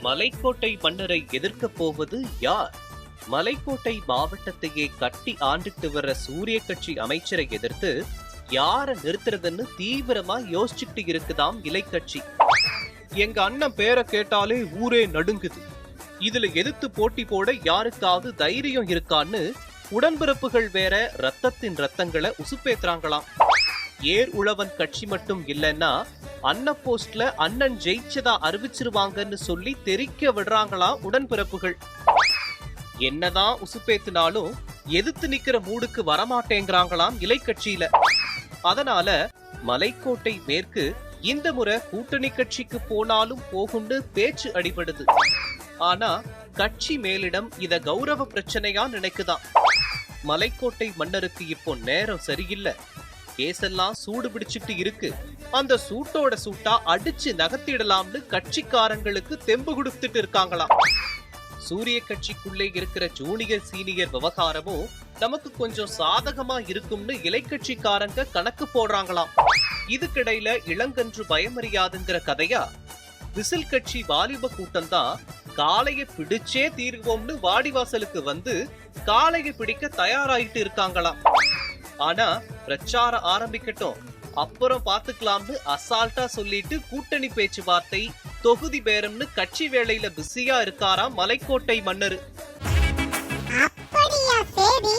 மலைக்கோட்டை மன்னரை எதிர்க்கப் போவது யார்? மலைக்கோட்டை மாவட்டத்தையே கட்டி ஆண்டுட்டு வர்ற சூரிய கட்சி அமைச்சரை எதிர்த்து யார நிறுத்துறதுன்னு தீவிரமா யோசிச்சுட்டு இருக்குதாம் இலைக்கட்சி. எங்க அண்ணன் பேரை கேட்டாலே ஊரே நடுங்குது, இதுல எதிர்த்து போட்டி போட யாருக்காவது தைரியம் இருக்கான்னு உடன்பிறப்புகள் வேற ரத்தத்தின் ரத்தங்களை உசுப்பேத்துறாங்களாம். ஏர் உழவன் கட்சி மட்டும் இல்லைன்னா அண்ணன் போஸ்ட்ல அண்ணன் ஜெயிச்சதா அறிவிச்சிருவாங்கன்னு சொல்லி தெரிக்க விடுறாங்களாம் உடன்பிறப்புகள். என்னதான் உசுப்பேத்தினாலும் எதிர்த்து நிக்கிற மூடுக்கு வரமாட்டேங்கிறாங்களாம் இலைக்கட்சியில. அதனால மலைக்கோட்டை மேற்கு இந்த முறை கூட்டணி கட்சிக்கு போனாலும் போகுண்டு பேச்சு அடிபடுது. ஆனா கட்சி மேலிடம் இத கௌரவ பிரச்சனையா நினைக்குதான். மலைக்கோட்டை மன்னருக்கு இப்போ நேரம் சரியில்லை, கேசெல்லாம் சூடு பிடிச்சிட்டு இருக்கு, அந்த சூட்டோட சூட்டா அடிச்சு நகர்த்திடலாம்னு கட்சிக்காரங்களுக்கு தெம்பு கொடுத்துட்டு இருக்காங்களாம். சூரிய கட்சிக்குள்ளே இருக்கிற ஜூனியர் சீனியர் விவகாரமும் நமக்கு கொஞ்சம் சாதகமா இருக்கும்னு இலைக்கட்சிக்காரங்க கணக்கு போடுறாங்களாம். இதுக்கிடையில இளங்கன்று பயமறியாதுங்கிற கதையா விசில் கட்சி வாலிப கூட்டம் தான் காளைய பிடிச்சே தீர்வோம்னு வாடிவாசலுக்கு வந்து காளைய பிடிக்க தயாராயிட்டு இருக்காங்களாம். ஆனா பிரச்சாரம் ஆரம்பிக்கட்டும், அப்புறம் பாத்துக்கலாம்னு அசால்ட்டா சொல்லிட்டு கூட்டணி பேச்சுவார்த்தை தொகுதி பேரம்னு கட்சி வேளையில பிஸியா இருக்காராம் மலைக்கோட்டை மன்னரு. அப்படியா? சரி.